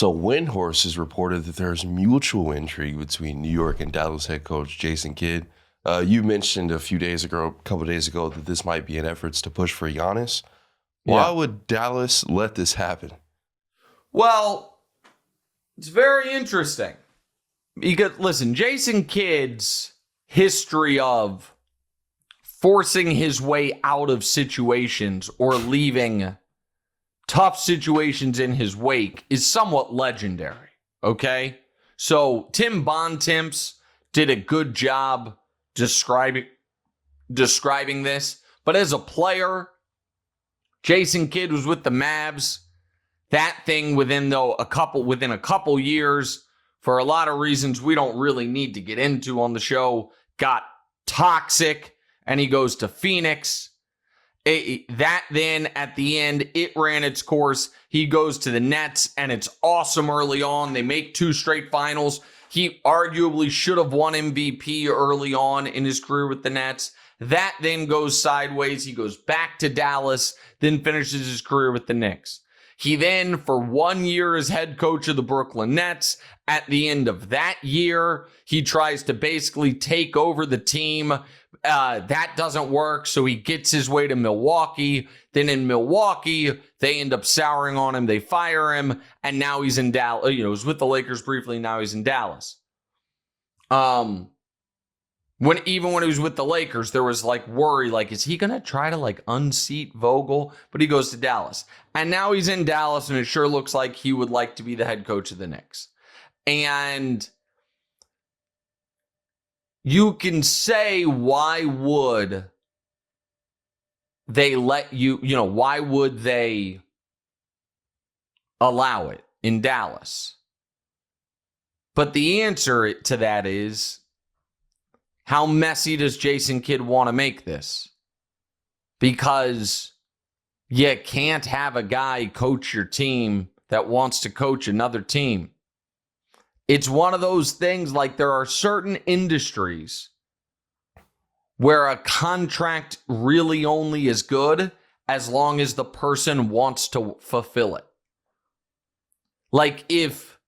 So Windhorse has reported that there's mutual intrigue between New York and Dallas head coach Jason Kidd. You mentioned a couple days ago, that this might be an effort to push for Giannis. Why would Dallas let this happen? Well, it's very interesting. Because, listen, Jason Kidd's history of forcing his way out of situations or leaving tough situations in his wake is somewhat legendary, okay? So Tim Bontemps did a good job describing this, but as a player, Jason Kidd was with the Mavs. That thing within a couple years, for a lot of reasons we don't really need to get into on the show, got toxic, and he goes to Phoenix. That then, at the end, it ran its course. He goes to the Nets, and it's awesome early on. They make 2 straight finals. He arguably should have won MVP early on in his career with the Nets. That then goes sideways. He goes back to Dallas, then finishes his career with the Knicks. He then, for 1 year, is head coach of the Brooklyn Nets. At the end of that year, he tries to basically take over the team. That doesn't work, so he gets his way to Milwaukee. Then in Milwaukee, they end up souring on him. They fire him, and now he's in Dallas. He was with the Lakers briefly, now he's in Dallas. When he was with the Lakers, there was worry, is he going to try to unseat Vogel? But he goes to Dallas. And now he's in Dallas, and it sure looks like he would like to be the head coach of the Knicks. And you can say, why would they let why would they allow it in Dallas? But the answer to that is, how messy does Jason Kidd want to make this? Because you can't have a guy coach your team that wants to coach another team. It's one of those things, there are certain industries where a contract really only is good as long as the person wants to fulfill it. If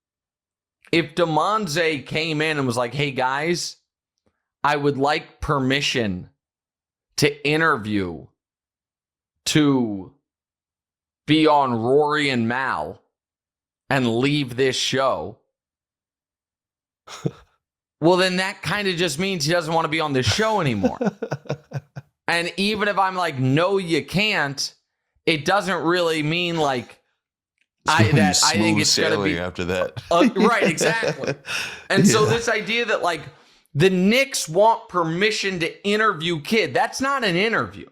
DeMonze came in and was like, hey guys, I would like permission to interview to be on Rory and Mal and leave this show. Well, then that kind of just means he doesn't want to be on this show anymore. And even if I'm like, no, you can't, it doesn't really mean I think it's going to be after that. Right, exactly. And so this idea that the Knicks want permission to interview Kidd, that's not an interview.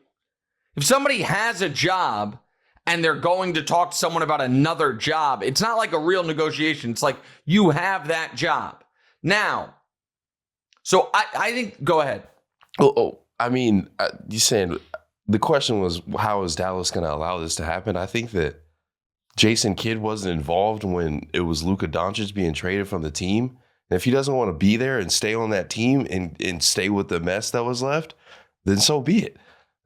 If somebody has a job and they're going to talk to someone about another job, it's not like a real negotiation. It's you have that job. Now, so I think, go ahead. I mean, you saying the question was, how is Dallas going to allow this to happen? I think that Jason Kidd wasn't involved when it was Luka Doncic being traded from the team. And if he doesn't want to be there and stay on that team and stay with the mess that was left, then so be it.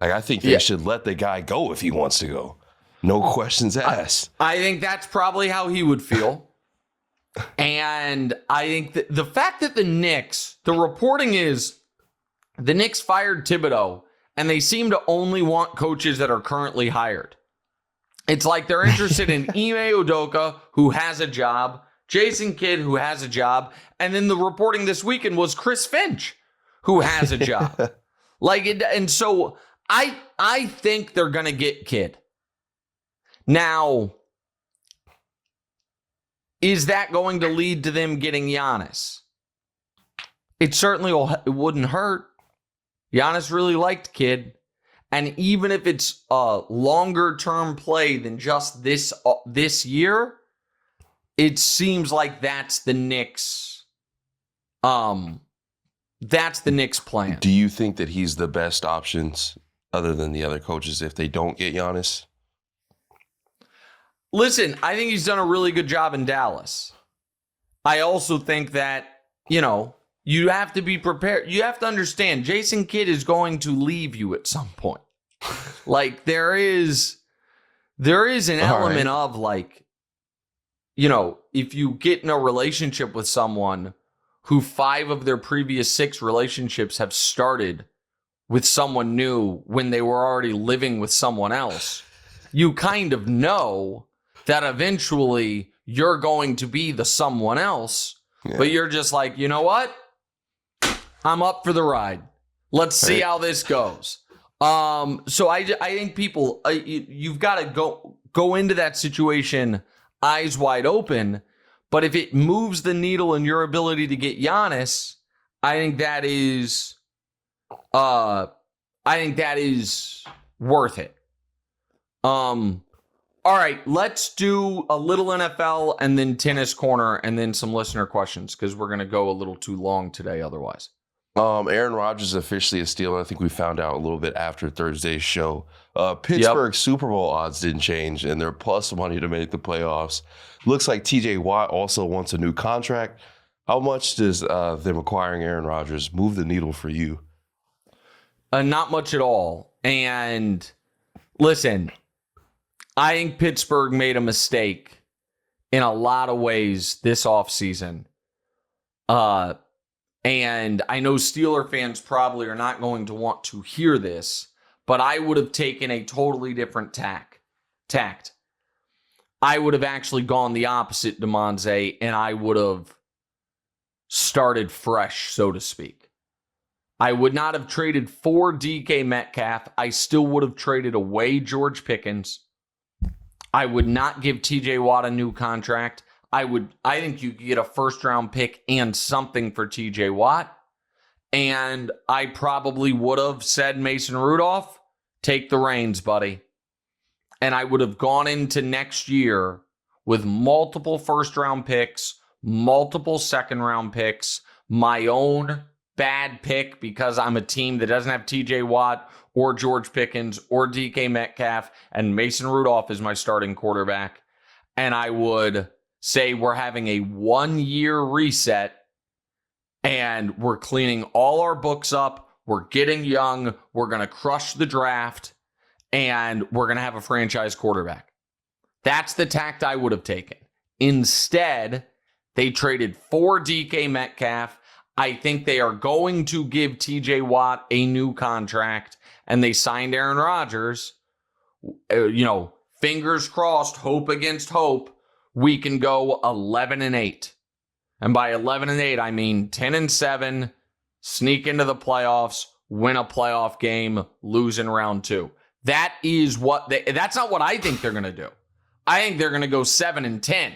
I think they should let the guy go if he wants to go. No questions asked. I think that's probably how he would feel. And I think that the fact that the Knicks, the reporting is the Knicks fired Thibodeau, and they seem to only want coaches that are currently hired. It's they're interested in Ime Udoka, who has a job, Jason Kidd, who has a job, and then the reporting this weekend was Chris Finch, who has a job. And so I think they're going to get Kidd. Now, is that going to lead to them getting Giannis? It certainly it wouldn't hurt. Giannis really liked Kidd. And even if it's a longer term play than just this year, it seems like that's the Knicks. That's the Knicks' plan. Do you think that he's the best options other than the other coaches if they don't get Giannis? Listen, I think he's done a really good job in Dallas. I also think that, you have to be prepared. You have to understand, Jason Kidd is going to leave you at some point. There is an element of if you get in a relationship with someone who 5 of their previous 6 relationships have started with someone new when they were already living with someone else, you kind of know that eventually you're going to be the someone else, but you're just like, you know what? I'm up for the ride. Let's see how this goes. So I think people, you've got to go into that situation eyes wide open. But if it moves the needle in your ability to get Giannis, I think that is worth it. All right, let's do a little NFL and then tennis corner and then some listener questions because we're gonna go a little too long today otherwise. Aaron Rodgers is officially a Steeler. I think we found out a little bit after Thursday's show. Pittsburgh Super Bowl odds didn't change, and they're plus money to make the playoffs. Looks like TJ Watt also wants a new contract. How much does them acquiring Aaron Rodgers move the needle for you? Not much at all. And listen, I think Pittsburgh made a mistake in a lot of ways this offseason. And I know Steeler fans probably are not going to want to hear this, but I would have taken a totally different tact. I would have actually gone the opposite, DeMonze, and I would have started fresh, so to speak. I would not have traded for DK Metcalf. I still would have traded away George Pickens. I would not give TJ Watt a new contract. I think you could get a first-round pick and something for TJ Watt. And I probably would have said, Mason Rudolph, take the reins, buddy. And I would have gone into next year with multiple first-round picks, multiple second-round picks, my own bad pick because I'm a team that doesn't have TJ Watt or George Pickens or DK Metcalf, and Mason Rudolph is my starting quarterback. And I would say we're having a 1-year reset and we're cleaning all our books up. We're getting young. We're going to crush the draft and we're going to have a franchise quarterback. That's the tact I would have taken. Instead, they traded for DK Metcalf. I think they are going to give TJ Watt a new contract and they signed Aaron Rodgers. Fingers crossed, hope against hope. We can go 11-8. And by 11-8, I mean 10-7, sneak into the playoffs, win a playoff game, lose in round 2. That's not what I think they're going to do. I think they're going to go 7-10.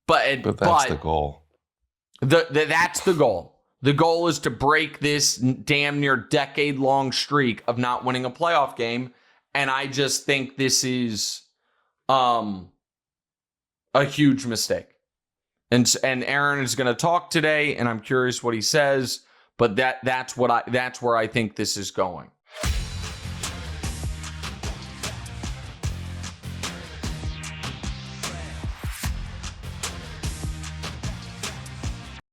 But that's the goal. That's the goal. The goal is to break this damn near decade-long streak of not winning a playoff game. And I just think this is a huge mistake. And Aaron is going to talk today, and I'm curious what he says, but that's where I think this is going.